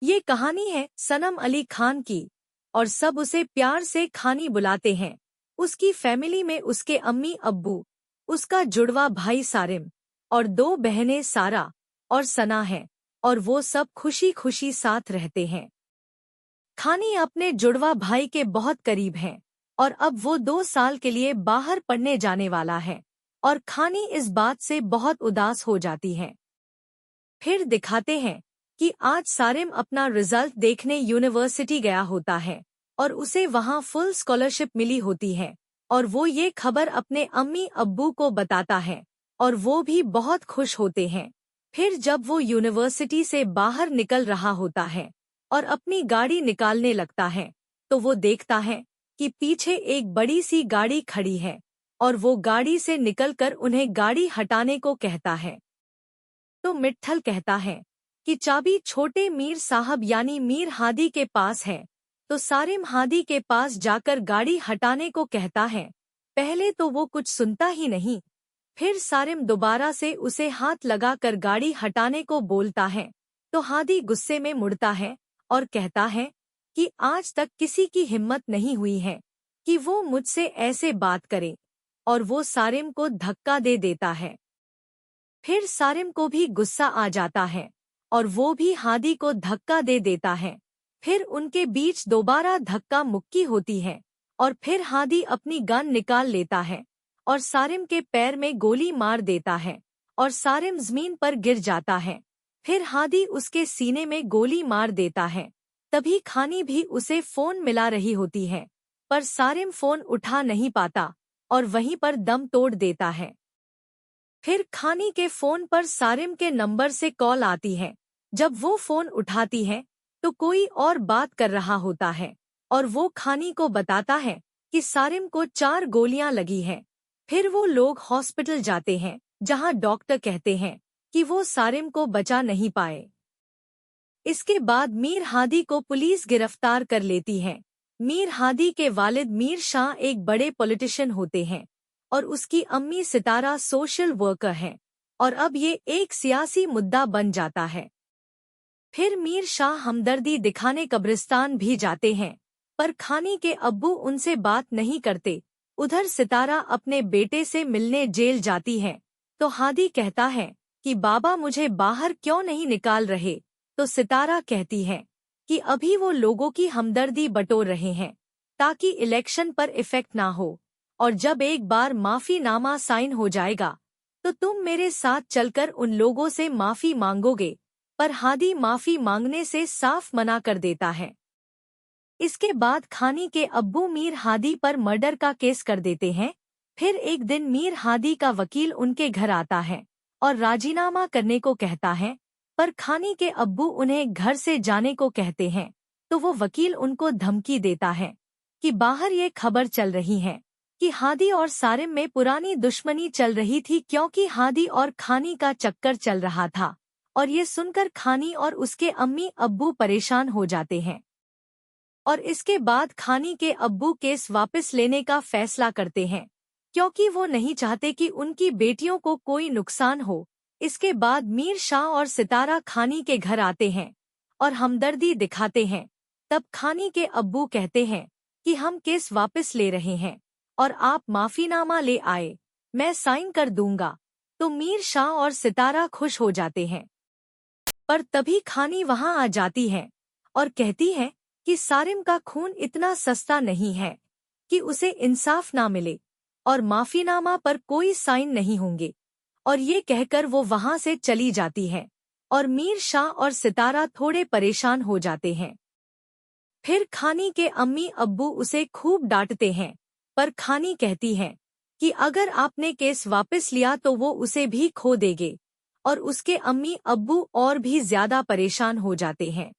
ये कहानी है सनम अली खान की और सब उसे प्यार से खानी बुलाते हैं। उसकी फैमिली में उसके अम्मी अब्बू, उसका जुड़वा भाई सारिम और दो बहनें सारा और सना हैं और वो सब खुशी खुशी साथ रहते हैं। खानी अपने जुड़वा भाई के बहुत करीब हैं और अब वो 2 साल के लिए बाहर पढ़ने जाने वाला है और खानी इस बात से बहुत उदास हो जाती है। फिर दिखाते हैं कि आज सारिम अपना रिजल्ट देखने यूनिवर्सिटी गया होता है और उसे वहां फुल स्कॉलरशिप मिली होती है और वो ये खबर अपने अम्मी अब्बू को बताता है और वो भी बहुत खुश होते हैं। फिर जब वो यूनिवर्सिटी से बाहर निकल रहा होता है और अपनी गाड़ी निकालने लगता है तो वो देखता है कि पीछे एक बड़ी सी गाड़ी खड़ी है और वो गाड़ी से निकलकर उन्हें गाड़ी हटाने को कहता है। तो मिट्ठल कहता है कि चाबी छोटे मीर साहब यानी मीर हादी के पास है। तो सारिम हादी के पास जाकर गाड़ी हटाने को कहता है। पहले तो वो कुछ सुनता ही नहीं, फिर सारिम दोबारा से उसे हाथ लगाकर गाड़ी हटाने को बोलता है तो हादी गुस्से में मुड़ता है और कहता है कि आज तक किसी की हिम्मत नहीं हुई है कि वो मुझसे ऐसे बात करे, और वो सारिम को धक्का दे देता है। फिर सारिम को भी गुस्सा आ जाता है और वो भी हादी को धक्का दे देता है। फिर उनके बीच दोबारा धक्का मुक्की होती है और फिर हादी अपनी गन निकाल लेता है और सारिम के पैर में गोली मार देता है और सारिम जमीन पर गिर जाता है। फिर हादी उसके सीने में गोली मार देता है। तभी खानी भी उसे फोन मिला रही होती है, पर सारिम फोन उठा नहीं पाता और वहीं पर दम तोड़ देता है। फिर खानी के फोन पर सारिम के नंबर से कॉल आती है। जब वो फोन उठाती है तो कोई और बात कर रहा होता है और वो खानी को बताता है कि सारिम को 4 गोलियां लगी हैं। फिर वो लोग हॉस्पिटल जाते हैं जहां डॉक्टर कहते हैं कि वो सारिम को बचा नहीं पाए। इसके बाद मीर हादी को पुलिस गिरफ्तार कर लेती है। मीर हादी के वालिद मीर शाह एक बड़े पॉलिटिशियन होते हैं और उसकी अम्मी सितारा सोशल वर्कर है और अब ये एक सियासी मुद्दा बन जाता है। फिर मीर शाह हमदर्दी दिखाने कब्रिस्तान भी जाते हैं, पर खानी के अब्बू उनसे बात नहीं करते। उधर सितारा अपने बेटे से मिलने जेल जाती है तो हादी कहता है कि बाबा मुझे बाहर क्यों नहीं निकाल रहे। तो सितारा कहती है कि अभी वो लोगों की हमदर्दी बटोर रहे हैं ताकि इलेक्शन पर इफेक्ट ना हो, और जब एक बार माफीनामा साइन हो जाएगा तो तुम मेरे साथ चलकर उन लोगों से माफी मांगोगे। पर हादी माफी मांगने से साफ मना कर देता है। इसके बाद खानी के अब्बू मीर हादी पर मर्डर का केस कर देते हैं। फिर एक दिन मीर हादी का वकील उनके घर आता है और राजीनामा करने को कहता है, पर खानी के अब्बू उन्हें घर से जाने को कहते हैं। तो वो वकील उनको धमकी देता है कि बाहर ये खबर चल रही है कि हादी और सारिम में पुरानी दुश्मनी चल रही थी, क्योंकि हादी और खानी का चक्कर चल रहा था। और ये सुनकर खानी और उसके अम्मी अब्बू परेशान हो जाते हैं और इसके बाद खानी के अब्बू केस वापस लेने का फैसला करते हैं, क्योंकि वो नहीं चाहते कि उनकी बेटियों को कोई नुकसान हो। इसके बाद मीर शाह और सितारा खानी के घर आते हैं और हमदर्दी दिखाते हैं। तब खानी के अब्बू कहते हैं कि हम केस वापस ले रहे हैं और आप माफीनामा ले आए, मैं साइन कर दूंगा। तो मीर शाह और सितारा खुश हो जाते हैं, पर तभी खानी वहां आ जाती है और कहती है कि सारिम का खून इतना सस्ता नहीं है कि उसे इंसाफ ना मिले और माफीनामा पर कोई साइन नहीं होंगे, और ये कहकर वो वहां से चली जाती है और मीर शाह और सितारा थोड़े परेशान हो जाते हैं। फिर खानी के अम्मी अब्बू उसे खूब डांटते हैं, पर खानी कहती है कि अगर आपने केस वापस लिया तो वो उसे भी खो देंगे, और उसके अम्मी अब्बू और भी ज्यादा परेशान हो जाते हैं।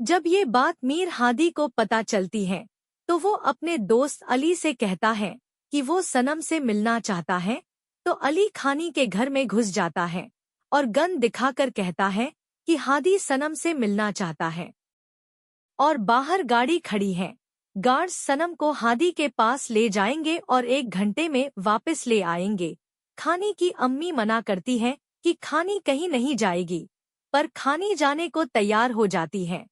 जब ये बात मीर हादी को पता चलती है तो वो अपने दोस्त अली से कहता है कि वो सनम से मिलना चाहता है। तो अली खानी के घर में घुस जाता है और गन दिखाकर कहता है कि हादी सनम से मिलना चाहता है और बाहर गाड़ी खड़ी है। गार्ड्स सनम को हादी के पास ले जाएंगे और 1 घंटे में वापस ले आएंगे। खानी की अम्मी मना करती है कि खानी कहीं नहीं जाएगी, पर खानी जाने को तैयार हो जाती है।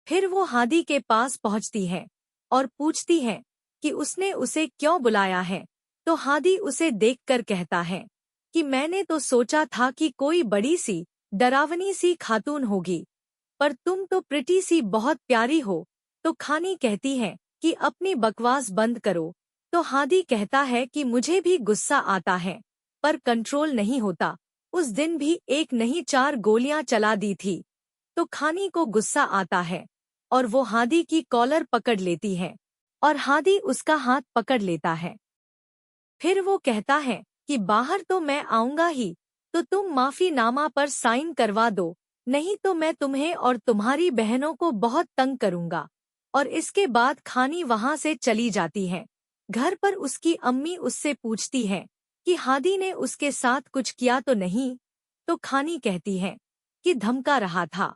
फिर वो हादी के पास पहुंचती है और पूछती है कि उसने उसे क्यों बुलाया है। तो हादी उसे देखकर कहता है कि मैंने तो सोचा था कि कोई बड़ी सी डरावनी सी खातून होगी, पर तुम तो प्रिटी सी बहुत प्यारी हो। तो खानी कहती है कि अपनी बकवास बंद करो। तो हादी कहता है कि मुझे भी गुस्सा आता है, पर कंट्रोल नहीं होता। उस दिन भी एक नहीं 4 गोलियां चला दी थी। तो खानी को गुस्सा आता है और वो हादी की कॉलर पकड़ लेती है और हादी उसका हाथ पकड़ लेता है। फिर वो कहता है कि बाहर तो मैं आऊंगा ही, तो तुम माफीनामा पर साइन करवा दो, नहीं तो मैं तुम्हें और तुम्हारी बहनों को बहुत तंग करूंगा। और इसके बाद खानी वहां से चली जाती है। घर पर उसकी अम्मी उससे पूछती है कि हादी ने उसके साथ कुछ किया तो नहीं। तो खानी कहती है कि धमका रहा था।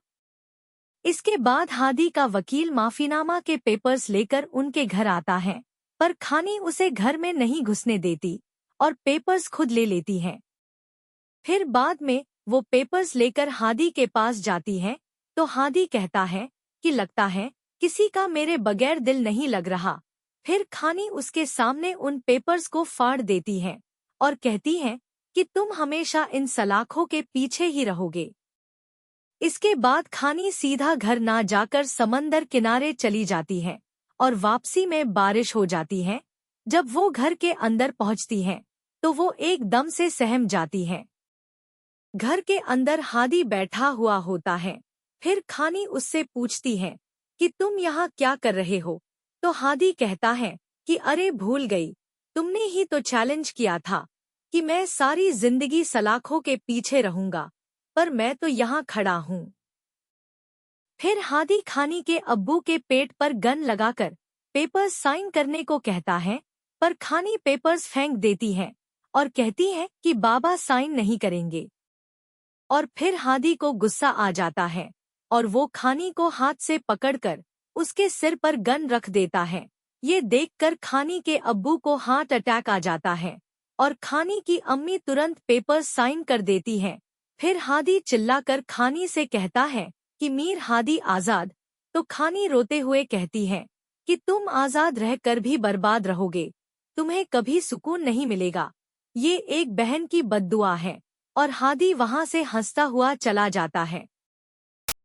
इसके बाद हादी का वकील माफीनामा के पेपर्स लेकर उनके घर आता है, पर खानी उसे घर में नहीं घुसने देती और पेपर्स खुद ले लेती है। फिर बाद में वो पेपर्स लेकर हादी के पास जाती है, तो हादी कहता है कि लगता है किसी का मेरे बगैर दिल नहीं लग रहा। फिर खानी उसके सामने उन पेपर्स को फाड़ देती है और कहती है कि तुम हमेशा इन सलाखों के पीछे ही रहोगे। इसके बाद खानी सीधा घर ना जाकर समंदर किनारे चली जाती है और वापसी में बारिश हो जाती है। जब वो घर के अंदर पहुंचती है तो वो एकदम से सहम जाती है। घर के अंदर हादी बैठा हुआ होता है। फिर खानी उससे पूछती है कि तुम यहाँ क्या कर रहे हो। तो हादी कहता है कि अरे भूल गई, तुमने ही तो चैलेंज किया था कि मैं सारी जिंदगी सलाखों के पीछे रहूंगा, पर मैं तो यहाँ खड़ा हूँ। फिर हादी खानी के अब्बू के पेट पर गन लगाकर पेपर्स साइन करने को कहता है, पर खानी पेपर्स फेंक देती है और कहती है कि बाबा साइन नहीं करेंगे। और फिर हादी को गुस्सा आ जाता है और वो खानी को हाथ से पकड़कर उसके सिर पर गन रख देता है। ये देखकर खानी के अब्बू को हार्ट अटैक आ जाता है और खानी की अम्मी तुरंत पेपर्स साइन कर देती है। फिर हादी चिल्लाकर खानी से कहता है कि मीर हादी आजाद। तो खानी रोते हुए कहती है कि तुम आजाद रहकर भी बर्बाद रहोगे, तुम्हें कभी सुकून नहीं मिलेगा। ये एक बहन की बद्दुआ है। और हादी वहां से हंसता हुआ चला जाता है।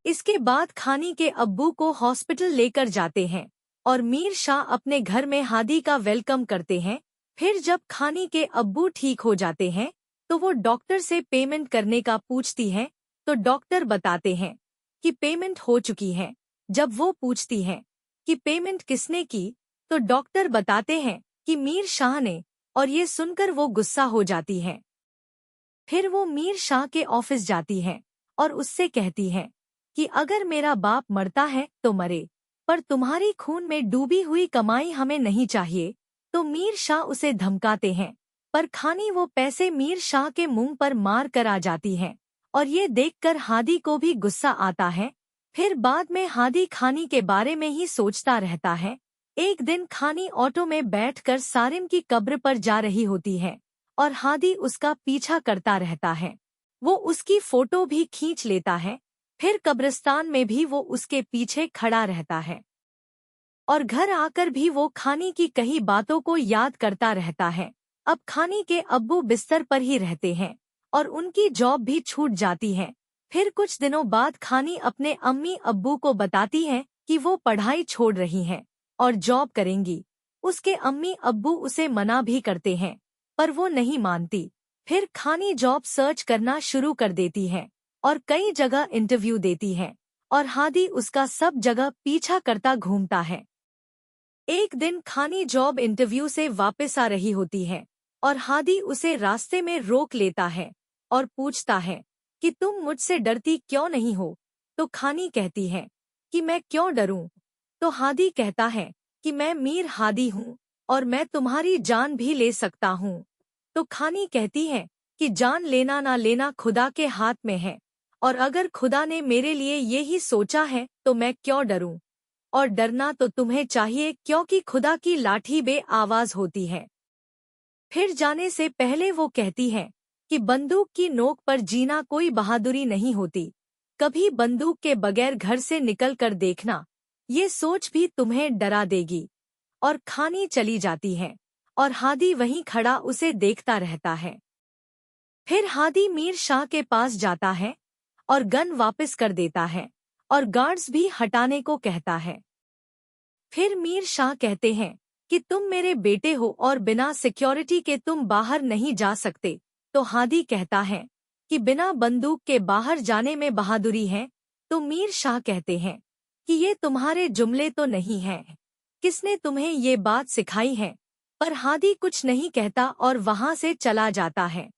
इसके बाद खानी के अब्बू को हॉस्पिटल लेकर जाते हैं और मीर शाह अपने घर में हादी का वेलकम करते हैं। फिर जब खानी के अब्बू ठीक हो जाते हैं तो वो डॉक्टर से पेमेंट करने का पूछती है, तो डॉक्टर बताते हैं कि पेमेंट हो चुकी है। जब वो पूछती है कि पेमेंट किसने की, तो डॉक्टर बताते हैं कि मीर शाह ने, और ये सुनकर वो गुस्सा हो जाती है। फिर वो मीर शाह के ऑफिस जाती है और उससे कहती है कि अगर मेरा बाप मरता है तो मरे, पर तुम्हारी खून में डूबी हुई कमाई हमें नहीं चाहिए। तो मीर शाह उसे धमकाते हैं, पर खानी वो पैसे मीर शाह के मुंह पर मार कर आ जाती है और ये देखकर हादी को भी गुस्सा आता है। फिर बाद में हादी खानी के बारे में ही सोचता रहता है। एक दिन खानी ऑटो में बैठकर सारिम की कब्र पर जा रही होती है और हादी उसका पीछा करता रहता है। वो उसकी फोटो भी खींच लेता है। फिर कब्रिस्तान में भी वो उसके पीछे खड़ा रहता है और घर आकर भी वो खानी की कही बातों को याद करता रहता है। अब खानी के अब्बू बिस्तर पर ही रहते हैं और उनकी जॉब भी छूट जाती है। फिर कुछ दिनों बाद खानी अपने अम्मी अब्बू को बताती है कि वो पढ़ाई छोड़ रही हैं और जॉब करेंगी। उसके अम्मी अब्बू उसे मना भी करते हैं, पर वो नहीं मानती। फिर खानी जॉब सर्च करना शुरू कर देती है और कई जगह इंटरव्यू देती है और हादी उसका सब जगह पीछा करता घूमता है। एक दिन खानी जॉब इंटरव्यू से वापस आ रही होती है और हादी उसे रास्ते में रोक लेता है और पूछता है कि तुम मुझसे डरती क्यों नहीं हो। तो खानी कहती है कि मैं क्यों डरूं। तो हादी कहता है कि मैं मीर हादी हूँ और मैं तुम्हारी जान भी ले सकता हूँ। तो खानी कहती है कि जान लेना ना लेना खुदा के हाथ में है, और अगर खुदा ने मेरे लिए ये ही सोचा है तो मैं क्यों डरूं। और डरना तो तुम्हें चाहिए, क्योंकि खुदा की लाठी बे आवाज होती है। फिर जाने से पहले वो कहती है कि बंदूक की नोक पर जीना कोई बहादुरी नहीं होती। कभी बंदूक के बगैर घर से निकल कर देखना, ये सोच भी तुम्हें डरा देगी। और खानी चली जाती है और हादी वहीं खड़ा उसे देखता रहता है। फिर हादी मीर शाह के पास जाता है और गन वापस कर देता है और गार्ड्स भी हटाने को कहता है। फिर मीर शाह कहते हैं कि तुम मेरे बेटे हो और बिना सिक्योरिटी के तुम बाहर नहीं जा सकते। तो हादी कहता है कि बिना बंदूक के बाहर जाने में बहादुरी है। तो मीर शाह कहते हैं कि ये तुम्हारे जुमले तो नहीं हैं। किसने तुम्हें ये बात सिखाई है? पर हादी कुछ नहीं कहता और वहां से चला जाता है।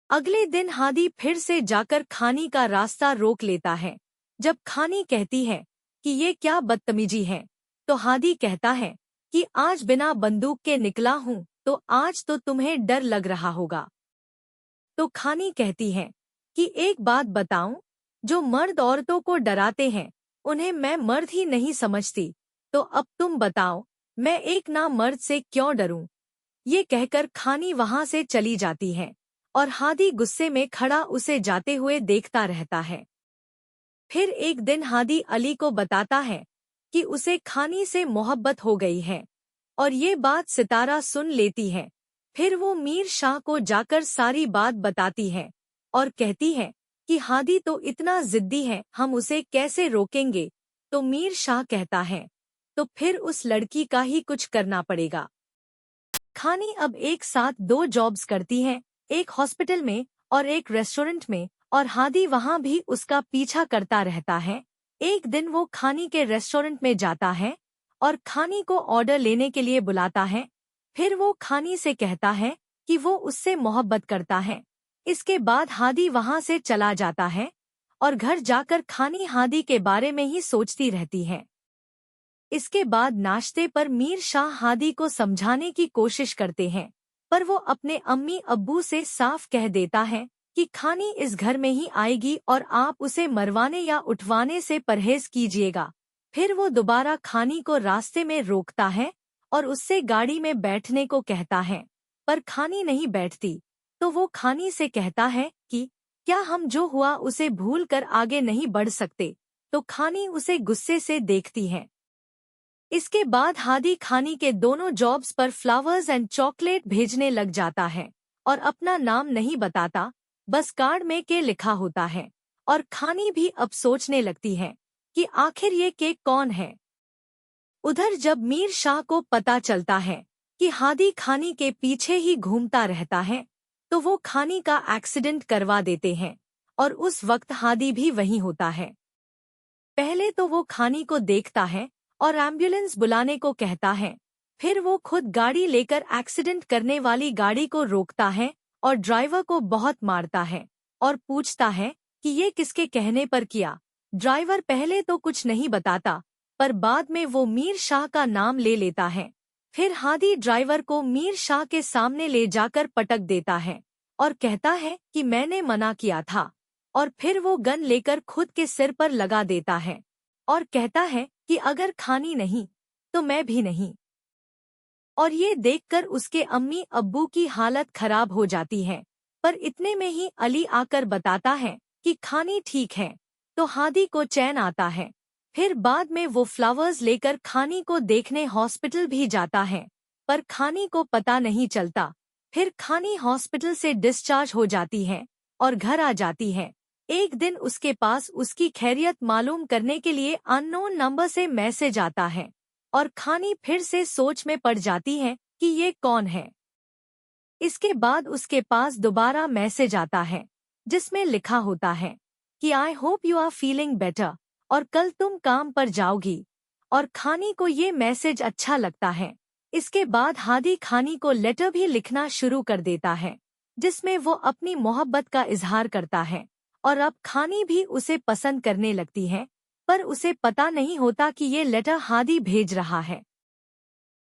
अगले दिन हादी फिर से जाकर खानी का रास्ता रोक लेता है। जब खानी कहती है कि ये क्या बदतमीजी है, तो हादी कहता है कि आज बिना बंदूक के निकला हूँ, तो आज तो तुम्हें डर लग रहा होगा। तो खानी कहती है कि एक बात बताऊं, जो मर्द औरतों को डराते हैं उन्हें मैं मर्द ही नहीं समझती। तो अब तुम बताओ, मैं एक ना मर्द से क्यों डरूं? ये कहकर खानी वहां से चली जाती है और हादी गुस्से में खड़ा उसे जाते हुए देखता रहता है। फिर एक दिन हादी अली को बताता है कि उसे खानी से मोहब्बत हो गई है और ये बात सितारा सुन लेती है। फिर वो मीर शाह को जाकर सारी बात बताती है और कहती है कि हादी तो इतना जिद्दी है, हम उसे कैसे रोकेंगे? तो मीर शाह कहता है तो फिर उस लड़की का ही कुछ करना पड़ेगा। खानी अब एक साथ 2 जॉब्स करती है, एक हॉस्पिटल में और एक रेस्टोरेंट में, और हादी वहां भी उसका पीछा करता रहता है। एक दिन वो खानी के रेस्टोरेंट में जाता है और खानी को ऑर्डर लेने के लिए बुलाता है। फिर वो खानी से कहता है कि वो उससे मोहब्बत करता है। इसके बाद हादी वहां से चला जाता है और घर जाकर खानी हादी के बारे में ही सोचती रहती है। इसके बाद नाश्ते पर मीर शाह हादी को समझाने की कोशिश करते हैं, पर वो अपने अम्मी अब्बू से साफ कह देता है कि खानी इस घर में ही आएगी और आप उसे मरवाने या उठवाने से परहेज कीजिएगा। फिर वो दोबारा खानी को रास्ते में रोकता है और उससे गाड़ी में बैठने को कहता है, पर खानी नहीं बैठती। तो वो खानी से कहता है कि क्या हम जो हुआ उसे भूल कर आगे नहीं बढ़ सकते? तो खानी उसे गुस्से से देखती है। इसके बाद हादी खानी के दोनों जॉब्स पर फ्लावर्स एंड चॉकलेट भेजने लग जाता है और अपना नाम नहीं बताता, बस कार्ड में के लिखा होता है। और खानी भी अब सोचने लगती है कि आखिर ये केक कौन है। उधर जब मीर शाह को पता चलता है कि हादी खानी के पीछे ही घूमता रहता है, तो वो खानी का एक्सीडेंट करवा देते हैं और उस वक्त हादी भी वहीं होता है। पहले तो वो खानी को देखता है और एम्बुलेंस बुलाने को कहता है। फिर वो खुद गाड़ी लेकर एक्सीडेंट करने वाली गाड़ी को रोकता है और ड्राइवर को बहुत मारता है और पूछता है कि ये किसके कहने पर किया। ड्राइवर पहले तो कुछ नहीं बताता, पर बाद में वो मीर शाह का नाम ले लेता है। फिर हादी ड्राइवर को मीर शाह के सामने ले जाकर पटक देता है और कहता है कि मैंने मना किया था, और फिर वो गन लेकर खुद के सिर पर लगा देता है और कहता है कि अगर खानी नहीं तो मैं भी नहीं। और ये देखकर उसके अम्मी अब्बू की हालत खराब हो जाती है। पर इतने में ही अली आकर बताता है कि खानी ठीक है, तो हादी को चैन आता है। फिर बाद में वो फ्लावर्स लेकर खानी को देखने हॉस्पिटल भी जाता है, पर खानी को पता नहीं चलता। फिर खानी हॉस्पिटल से डिस्चार्ज हो जाती है और घर आ जाती है। एक दिन उसके पास उसकी खैरियत मालूम करने के लिए अननोन नंबर से मैसेज आता है और खानी फिर से सोच में पड़ जाती है कि ये कौन है। इसके बाद उसके पास दोबारा मैसेज आता है जिसमें लिखा होता है कि I hope you are feeling better और कल तुम काम पर जाओगी। और खानी को ये मैसेज अच्छा लगता है। इसके बाद हादी खानी को लेटर भी लिखना शुरू कर देता है जिसमें वो अपनी मोहब्बत का इजहार करता है और अब खानी भी उसे पसंद करने लगती है, पर उसे पता नहीं होता कि ये लेटर हादी भेज रहा है।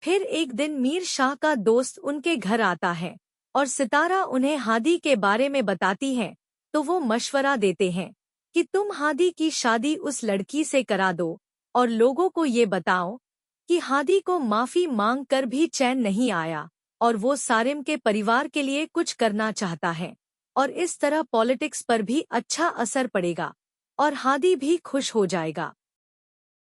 फिर एक दिन मीर शाह का दोस्त उनके घर आता है और सितारा उन्हें हादी के बारे में बताती है, तो वो मशवरा देते हैं कि तुम हादी की शादी उस लड़की से करा दो और लोगों को ये बताओ कि हादी को माफी मांग कर भी चैन नहीं आया और वो सारिम के परिवार के लिए कुछ करना चाहता है। और इस तरह पॉलिटिक्स पर भी अच्छा असर पड़ेगा और हादी भी खुश हो जाएगा।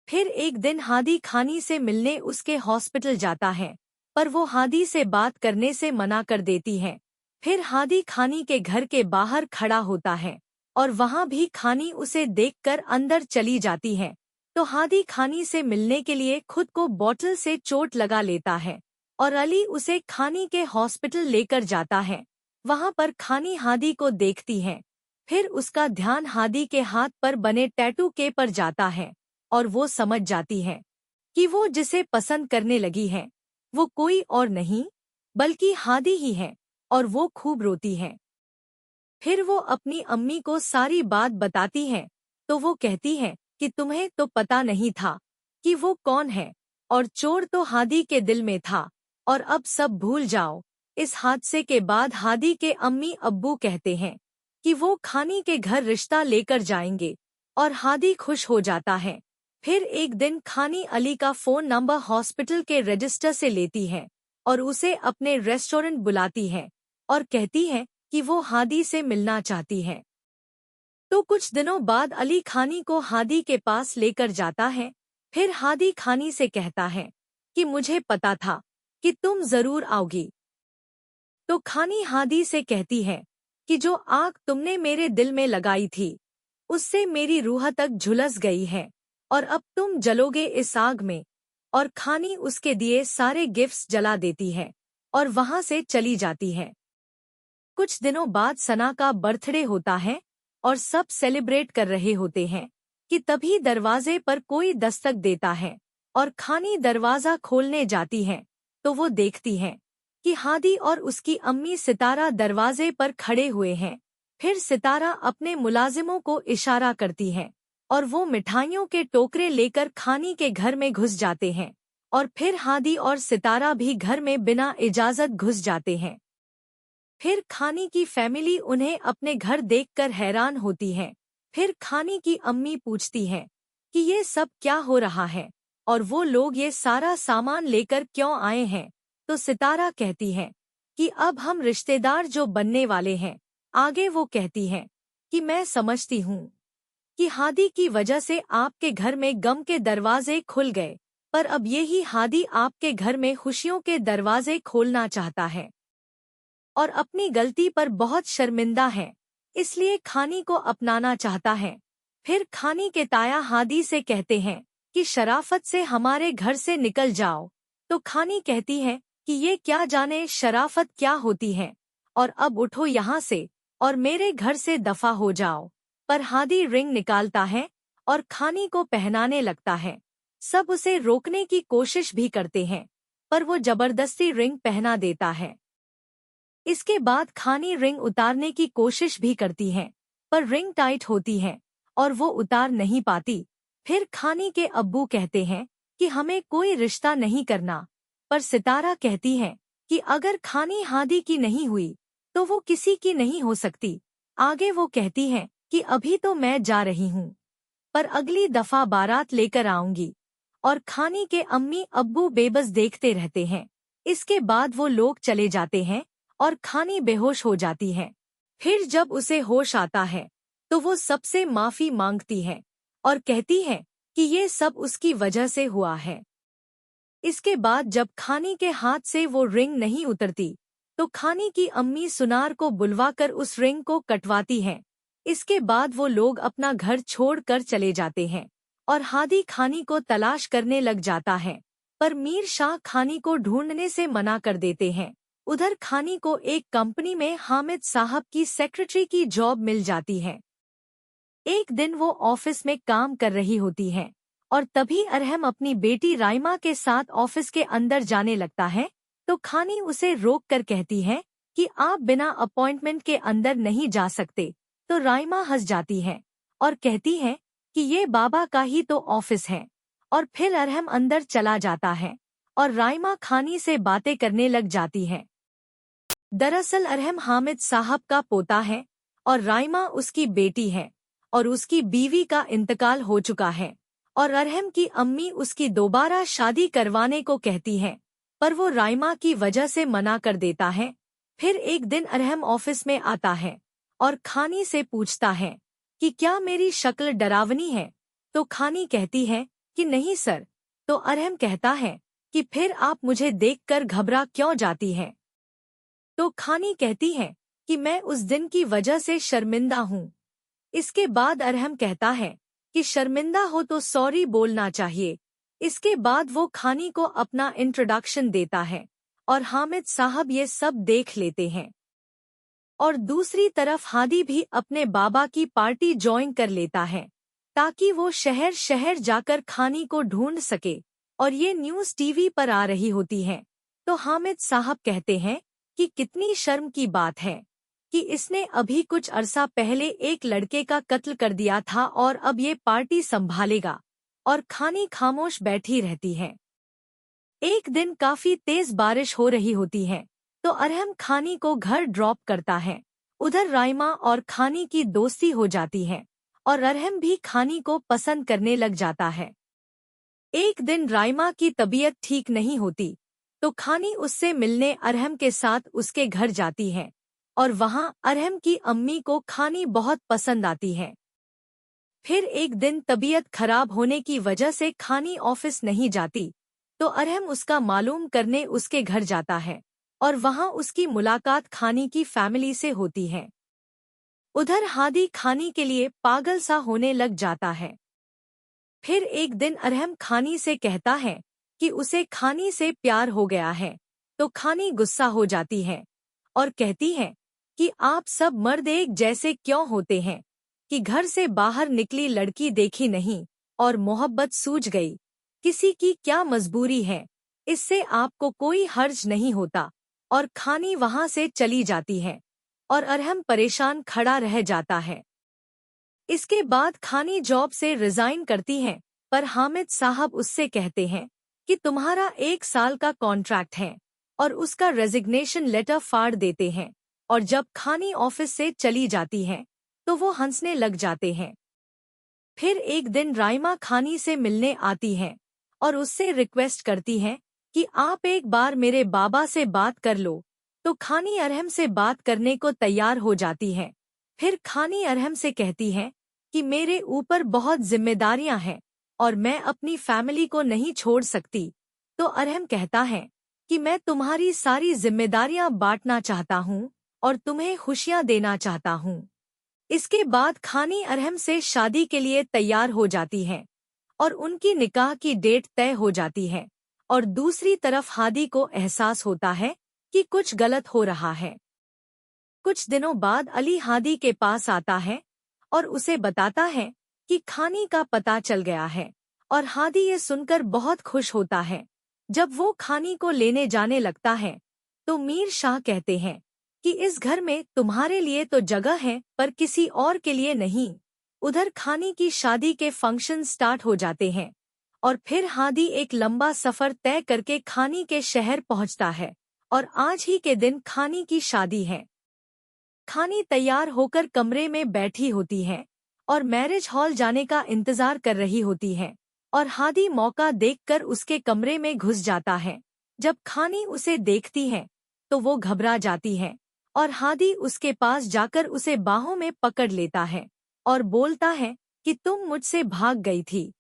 फिर एक दिन हादी खानी से मिलने उसके हॉस्पिटल जाता है, पर वो हादी से बात करने से मना कर देती है। फिर हादी खानी के घर के बाहर खड़ा होता है और वहाँ भी खानी उसे देखकर अंदर चली जाती है। तो हादी खानी से मिलने के लिए खुद को बॉटल से चोट लगा लेता है और अली उसे खानी के हॉस्पिटल लेकर जाता है। वहाँ पर खानी हादी को देखती है। फिर उसका ध्यान हादी के हाथ पर बने टैटू के पर जाता है और वो समझ जाती है कि वो जिसे पसंद करने लगी है वो कोई और नहीं बल्कि हादी ही है, और वो खूब रोती है। फिर वो अपनी अम्मी को सारी बात बताती है, तो वो कहती है कि तुम्हें तो पता नहीं था कि वो कौन है, और चोर तो हादी के दिल में था, और अब सब भूल जाओ। इस हादसे के बाद हादी के अम्मी अब्बू कहते हैं कि वो खानी के घर रिश्ता लेकर जाएंगे, और हादी खुश हो जाता है। फिर एक दिन खानी अली का फोन नंबर हॉस्पिटल के रजिस्टर से लेती है और उसे अपने रेस्टोरेंट बुलाती है और कहती है कि वो हादी से मिलना चाहती है। तो कुछ दिनों बाद अली खानी को हादी के पास लेकर जाता है। फिर हादी खानी से कहता है कि मुझे पता था कि तुम जरूर आओगी। तो खानी हादी से कहती है कि जो आग तुमने मेरे दिल में लगाई थी उससे मेरी रूह तक झुलस गई है, और अब तुम जलोगे इस आग में। और खानी उसके दिए सारे गिफ्ट्स जला देती है और वहां से चली जाती है। कुछ दिनों बाद सना का बर्थडे होता है और सब सेलिब्रेट कर रहे होते हैं कि तभी दरवाजे पर कोई दस्तक देता है और खानी दरवाजा खोलने जाती है तो वो देखती है कि हादी और उसकी अम्मी सितारा दरवाजे पर खड़े हुए हैं। फिर सितारा अपने मुलाजिमों को इशारा करती है और वो मिठाइयों के टोकरे लेकर खानी के घर में घुस जाते हैं, और फिर हादी और सितारा भी घर में बिना इजाजत घुस जाते हैं। फिर खानी की फैमिली उन्हें अपने घर देखकर हैरान होती है। फिर खानी की अम्मी पूछती है कि ये सब क्या हो रहा है और वो लोग ये सारा सामान लेकर क्यों आए हैं। तो सितारा कहती है कि अब हम रिश्तेदार जो बनने वाले हैं। आगे वो कहती है कि मैं समझती हूँ कि हादी की वजह से आपके घर में गम के दरवाजे खुल गए, पर अब यही हादी आपके घर में खुशियों के दरवाजे खोलना चाहता है और अपनी गलती पर बहुत शर्मिंदा है, इसलिए खानी को अपनाना चाहता है। फिर खानी के ताया हादी से कहते हैं कि शराफत से हमारे घर से निकल जाओ। तो खानी कहती है कि ये क्या जाने शराफत क्या होती है, और अब उठो यहाँ से और मेरे घर से दफा हो जाओ। पर हादी रिंग निकालता है और खानी को पहनाने लगता है। सब उसे रोकने की कोशिश भी करते हैं, पर वो जबरदस्ती रिंग पहना देता है। इसके बाद खानी रिंग उतारने की कोशिश भी करती है, पर रिंग टाइट होती है और वो उतार नहीं पाती। फिर खानी के अब्बू कहते हैं कि हमें कोई रिश्ता नहीं करना, पर सितारा कहती है कि अगर खानी हादी की नहीं हुई तो वो किसी की नहीं हो सकती। आगे वो कहती है कि अभी तो मैं जा रही हूँ, पर अगली दफा बारात लेकर आऊंगी। और खानी के अम्मी अब्बू बेबस देखते रहते हैं। इसके बाद वो लोग चले जाते हैं और खानी बेहोश हो जाती है। फिर जब उसे होश आता है तो वो सबसे माफी मांगती है और कहती है कि ये सब उसकी वजह से हुआ है। इसके बाद जब खानी के हाथ से वो रिंग नहीं उतरती तो खानी की अम्मी सुनार को बुलवाकर उस रिंग को कटवाती हैं। इसके बाद वो लोग अपना घर छोड़कर चले जाते हैं और हादी खानी को तलाश करने लग जाता है, पर मीर शाह खानी को ढूंढने से मना कर देते हैं। उधर खानी को एक कंपनी में हामिद साहब की सेक्रेटरी की जॉब मिल जाती है। एक दिन वो ऑफिस में काम कर रही होती है और तभी अरहम अपनी बेटी राइमा के साथ ऑफिस के अंदर जाने लगता है। तो खानी उसे रोक कर कहती है कि आप बिना अपॉइंटमेंट के अंदर नहीं जा सकते। तो राइमा हंस जाती है और कहती है कि ये बाबा का ही तो ऑफिस है। और फिर अरहम अंदर चला जाता है और राइमा खानी से बातें करने लग जाती है। दरअसल अरहम हामिद साहब का पोता है और राइमा उसकी बेटी है, और उसकी बीवी का इंतकाल हो चुका है, और अरहम की अम्मी उसकी दोबारा शादी करवाने को कहती है, पर वो राइमा की वजह से मना कर देता है। फिर एक दिन अरहम ऑफिस में आता है और खानी से पूछता है कि क्या मेरी शक्ल डरावनी है। तो खानी कहती है कि नहीं सर। तो अरहम कहता है कि फिर आप मुझे देखकर घबरा क्यों जाती हैं। तो खानी कहती है कि मैं उस दिन की वजह से शर्मिंदा हूँ। इसके बाद अरहम कहता है कि शर्मिंदा हो तो सॉरी बोलना चाहिए। इसके बाद वो खानी को अपना इंट्रोडक्शन देता है और हामिद साहब ये सब देख लेते हैं। और दूसरी तरफ हादी भी अपने बाबा की पार्टी ज्वाइन कर लेता है ताकि वो शहर शहर जाकर खानी को ढूंढ सके। और ये न्यूज़ टीवी पर आ रही होती है। तो हामिद साहब कहते हैं कि कितनी शर्म की बात है कि इसने अभी कुछ अरसा पहले एक लड़के का कत्ल कर दिया था और अब ये पार्टी संभालेगा। और खानी खामोश बैठी रहती है। एक दिन काफी तेज बारिश हो रही होती है तो अरहम खानी को घर ड्रॉप करता है। उधर राइमा और खानी की दोस्ती हो जाती है और अरहम भी खानी को पसंद करने लग जाता है। एक दिन राइमा की तबीयत ठीक नहीं होती तो खानी उससे मिलने अरहम के साथ उसके घर जाती है और वहां अरहम की अम्मी को खानी बहुत पसंद आती है। फिर एक दिन तबीयत खराब होने की वजह से खानी ऑफिस नहीं जाती तो अरहम उसका मालूम करने उसके घर जाता है और वहां उसकी मुलाकात खानी की फैमिली से होती है। उधर हादी खानी के लिए पागल सा होने लग जाता है। फिर एक दिन अरहम खानी से कहता है कि उसे खानी से प्यार हो गया है। तो खानी गुस्सा हो जाती है और कहती है कि आप सब मर्द एक जैसे क्यों होते हैं कि घर से बाहर निकली लड़की देखी नहीं और मोहब्बत सूझ गई। किसी की क्या मजबूरी है, इससे आपको कोई हर्ज नहीं होता। और खानी वहां से चली जाती है और अरहम परेशान खड़ा रह जाता है। इसके बाद खानी जॉब से रिजाइन करती है पर हामिद साहब उससे कहते हैं कि तुम्हारा 1 साल का कॉन्ट्रैक्ट है और उसका रेजिग्नेशन लेटर फाड़ देते हैं। और जब खानी ऑफिस से चली जाती है तो वो हंसने लग जाते हैं। फिर एक दिन राइमा खानी से मिलने आती है और उससे रिक्वेस्ट करती है कि आप एक बार मेरे बाबा से बात कर लो। तो खानी अरहम से बात करने को तैयार हो जाती है। फिर खानी अरहम से कहती है कि मेरे ऊपर बहुत जिम्मेदारियां हैं और मैं अपनी फैमिली को नहीं छोड़ सकती। तो अरहम कहता है कि मैं तुम्हारी सारी जिम्मेदारियां बांटना चाहता हूँ और तुम्हें खुशियां देना चाहता हूँ। इसके बाद खानी अरहम से शादी के लिए तैयार हो जाती है और उनकी निकाह की डेट तय हो जाती है। और दूसरी तरफ हादी को एहसास होता है कि कुछ गलत हो रहा है। कुछ दिनों बाद अली हादी के पास आता है और उसे बताता है कि खानी का पता चल गया है और हादी ये सुनकर बहुत खुश होता है। जब वो खानी को लेने जाने लगता है तो मीर शाह कहते हैं कि इस घर में तुम्हारे लिए तो जगह है पर किसी और के लिए नहीं। उधर खानी की शादी के फंक्शन स्टार्ट हो जाते हैं और फिर हादी एक लंबा सफर तय करके खानी के शहर पहुंचता है और आज ही के दिन खानी की शादी है। खानी तैयार होकर कमरे में बैठी होती है और मैरिज हॉल जाने का इंतजार कर रही होती है और हादी मौका देखकर उसके कमरे में घुस जाता है। जब खानी उसे देखती है तो वो घबरा जाती है और हादी उसके पास जाकर उसे बाहों में पकड़ लेता है और बोलता है कि तुम मुझसे भाग गई थी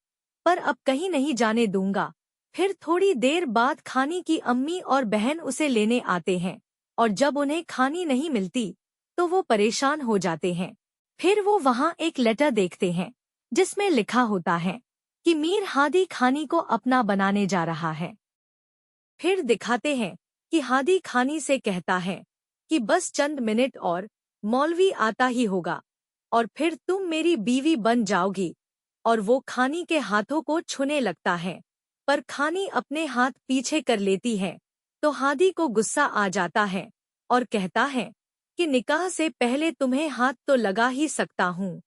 पर अब कहीं नहीं जाने दूंगा। फिर थोड़ी देर बाद खानी की अम्मी और बहन उसे लेने आते हैं और जब उन्हें खानी नहीं मिलती तो वो परेशान हो जाते हैं। फिर वो वहाँ एक लेटर देखते हैं जिसमें लिखा होता है कि मीर हादी खानी को अपना बनाने जा रहा है। फिर दिखाते हैं कि हादी खानी से कहता है कि बस चंद मिनट और मौलवी आता ही होगा और फिर तुम मेरी बीवी बन जाओगी। और वो खानी के हाथों को छूने लगता है पर खानी अपने हाथ पीछे कर लेती है तो हादी को गुस्सा आ जाता है और कहता है कि निकाह से पहले तुम्हें हाथ तो लगा ही सकता हूँ।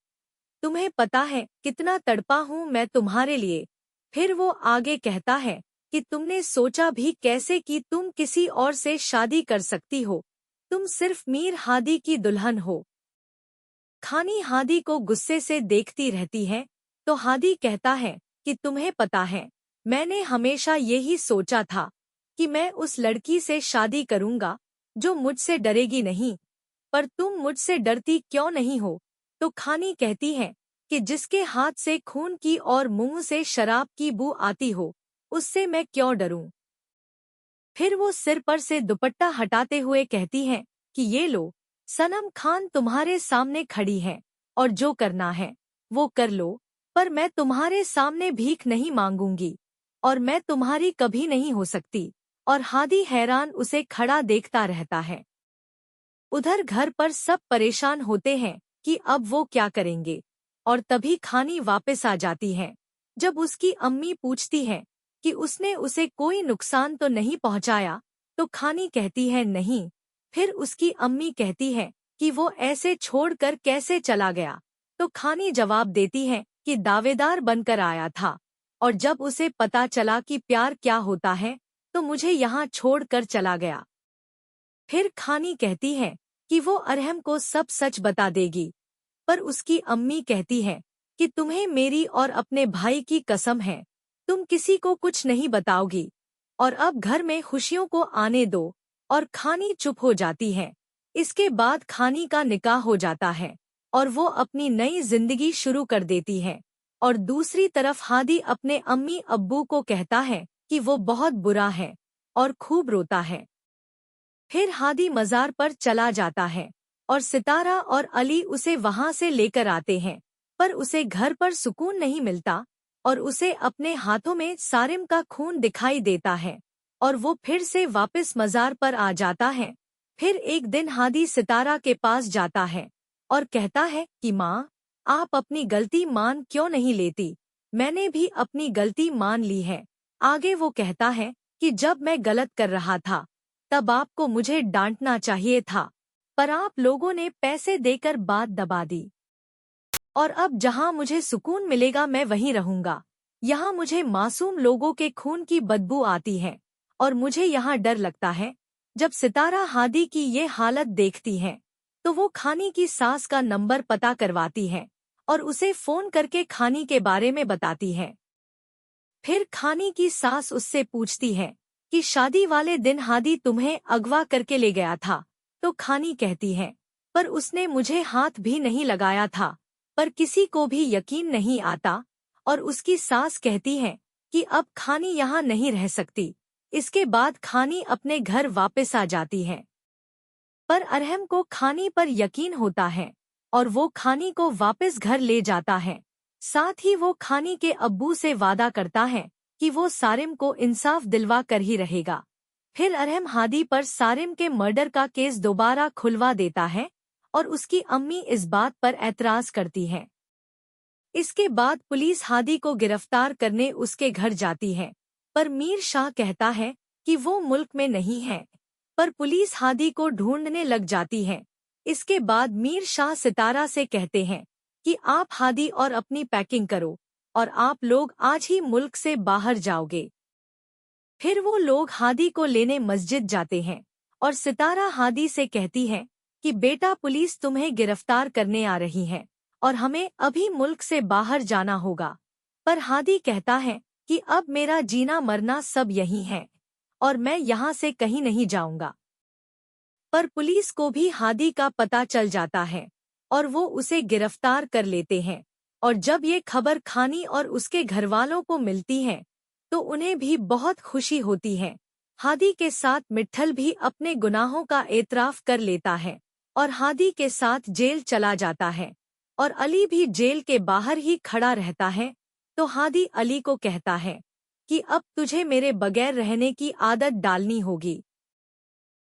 तुम्हें पता है कितना तड़पा हूँ मैं तुम्हारे लिए। फिर वो आगे कहता है कि तुमने सोचा भी कैसे कि तुम किसी और से शादी कर सकती हो। तुम सिर्फ मीर हादी की दुल्हन हो। खानी हादी को गुस्से से देखती रहती है तो हादी कहता है कि तुम्हें पता है मैंने हमेशा यही सोचा था कि मैं उस लड़की से शादी करूंगा जो मुझसे डरेगी नहीं पर तुम मुझसे डरती क्यों नहीं हो? तो खानी कहती है कि जिसके हाथ से खून की और मुंह से शराब की बू आती हो, उससे मैं क्यों डरूं? फिर वो सिर पर से दुपट्टा हटाते हुए कहती है कि ये लो, सनम खान तुम्हारे सामने खड़ी है और जो करना है वो कर लो, पर मैं तुम्हारे सामने भीख नहीं मांगूंगी और मैं तुम्हारी कभी नहीं हो सकती। और हादी हैरान उसे खड़ा देखता रहता है। उधर घर पर सब परेशान होते हैं कि अब वो क्या करेंगे। और तभी खानी वापस आ जाती है। जब उसकी अम्मी पूछती है कि उसने उसे कोई नुकसान तो नहीं पहुंचाया, तो खानी कहती है नहीं। फिर उसकी अम्मी कहती है कि वो ऐसे छोड़कर कैसे चला गया। तो खानी जवाब देती है कि दावेदार बनकर आया था, और जब उसे पता चला कि प्यार क्या होता है, तो मुझे यहाँ छोड़कर चला गया। फिर खानी कहती है कि वो अरहम को सब सच बता देगी, पर उसकी अम्मी कहती है कि तुम्हें मेरी और अपने भाई की कसम है, तुम किसी को कुछ नहीं बताओगी, और अब घर में खुशियों को आने दो। और खानी चुप हो जाती है। इसके बाद खानी का निकाह हो जाता है और वो अपनी नई जिंदगी शुरू कर देती है। और दूसरी तरफ हादी अपने अम्मी अब्बू को कहता है कि वो बहुत बुरा है और खूब रोता है। फिर हादी मज़ार पर चला जाता है और सितारा और अली उसे वहां से लेकर आते हैं, पर उसे घर पर सुकून नहीं मिलता और उसे अपने हाथों में सारिम का खून दिखाई देता है और वो फिर से वापस मज़ार पर आ जाता है। फिर एक दिन हादी सितारा के पास जाता है और कहता है कि माँ, आप अपनी गलती मान क्यों नहीं लेती? मैंने भी अपनी गलती मान ली है। आगे वो कहता है कि जब मैं गलत कर रहा था तब आपको मुझे डांटना चाहिए था, पर आप लोगों ने पैसे देकर बात दबा दी। और अब जहां मुझे सुकून मिलेगा मैं वहीं रहूंगा। यहाँ मुझे मासूम लोगों के खून की बदबू आती है और मुझे यहाँ डर लगता है। जब सितारा हादी की ये हालत देखती है, तो वो खानी की सास का नंबर पता करवाती है और उसे फोन करके खानी के बारे में बताती है। फिर खानी की सास उससे पूछती है कि शादी वाले दिन हादी तुम्हें अगवा करके ले गया था। तो खानी कहती है, पर उसने मुझे हाथ भी नहीं लगाया था। पर किसी को भी यकीन नहीं आता। और उसकी सास कहती है कि अब खानी यहाँ नहीं रह सकती। इसके बाद खानी अपने घर वापस आ जाती है। पर अरहम को खानी पर यकीन होता है और वो खानी को वापस घर ले जाता है। साथ ही वो खानी के अब्बू से वादा करता है कि वो सारिम को इंसाफ दिलवा कर ही रहेगा। फिर अरहम हादी पर सारिम के मर्डर का केस दोबारा खुलवा देता है और उसकी अम्मी इस बात पर एतराज करती है। इसके बाद पुलिस हादी को गिरफ्तार करने उसके घर जाती है, पर मीर शाह कहता है कि वो मुल्क में नहीं है। पर पुलिस हादी को ढूंढने लग जाती है। इसके बाद मीर शाह सितारा से कहते हैं कि आप हादी और अपनी पैकिंग करो और आप लोग आज ही मुल्क से बाहर जाओगे। फिर वो लोग हादी को लेने मस्जिद जाते हैं और सितारा हादी से कहती है कि बेटा, पुलिस तुम्हें गिरफ्तार करने आ रही है और हमें अभी मुल्क से बाहर जाना होगा। पर हादी कहता है कि अब मेरा जीना मरना सब यही है और मैं यहाँ से कहीं नहीं जाऊंगा। पर पुलिस को भी हादी का पता चल जाता है और वो उसे गिरफ्तार कर लेते हैं। और जब ये खबर खानी और उसके घरवालों को मिलती है, तो उन्हें भी बहुत खुशी होती है। हादी के साथ मिट्ठल भी अपने गुनाहों का एतराफ कर लेता है और हादी के साथ जेल चला जाता है और अली भी जेल के बाहर ही खड़ा रहता है। तो हादी अली को कहता है कि अब तुझे मेरे बगैर रहने की आदत डालनी होगी।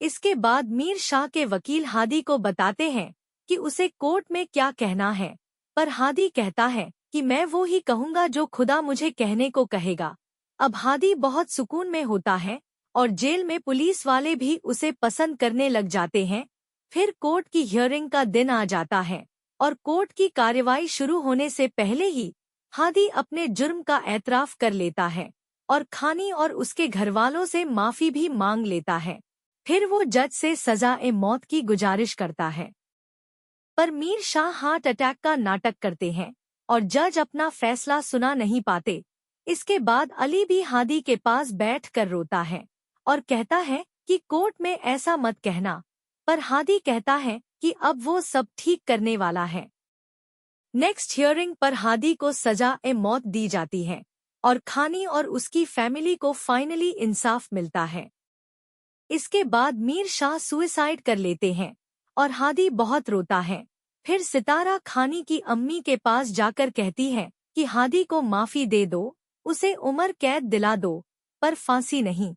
इसके बाद मीर शाह के वकील हादी को बताते हैं कि उसे कोर्ट में क्या कहना है, पर हादी कहता है कि मैं वो ही कहूँगा जो खुदा मुझे कहने को कहेगा। अब हादी बहुत सुकून में होता है और जेल में पुलिस वाले भी उसे पसंद करने लग जाते हैं। फिर कोर्ट की हियरिंग का दिन आ जाता है और कोर्ट की कार्यवाही शुरू होने से पहले ही हादी अपने जुर्म का एतराफ कर लेता है और खानी और उसके घरवालों से माफी भी मांग लेता है। फिर वो जज से सजा-ए मौत की गुजारिश करता है, पर मीर शाह हार्ट अटैक का नाटक करते हैं और जज अपना फैसला सुना नहीं पाते। इसके बाद अली भी हादी के पास बैठ कर रोता है और कहता है कि कोर्ट में ऐसा मत कहना। पर हादी कहता है कि अब वो सब ठीक करने वाला है। नेक्स्ट हियरिंग पर हादी को सजा ए मौत दी जाती है और खानी और उसकी फैमिली को फाइनली इंसाफ मिलता है। इसके बाद मीर शाह सुसाइड कर लेते हैं और हादी बहुत रोता है। फिर सितारा खानी की अम्मी के पास जाकर कहती है कि हादी को माफी दे दो, उसे उम्र कैद दिला दो, पर फांसी नहीं।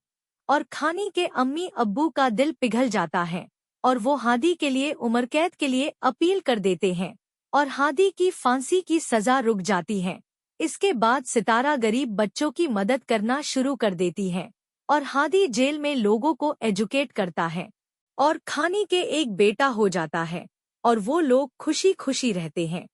और खानी के अम्मी अब्बू का दिल पिघल जाता है और वो हादी के लिए उम्र कैद के लिए अपील कर देते हैं और हादी की फांसी की सजा रुक जाती है। इसके बाद सितारा गरीब बच्चों की मदद करना शुरू कर देती है और हादी जेल में लोगों को एजुकेट करता है और खानी के एक बेटा हो जाता है और वो लोग खुशी खुशी रहते हैं।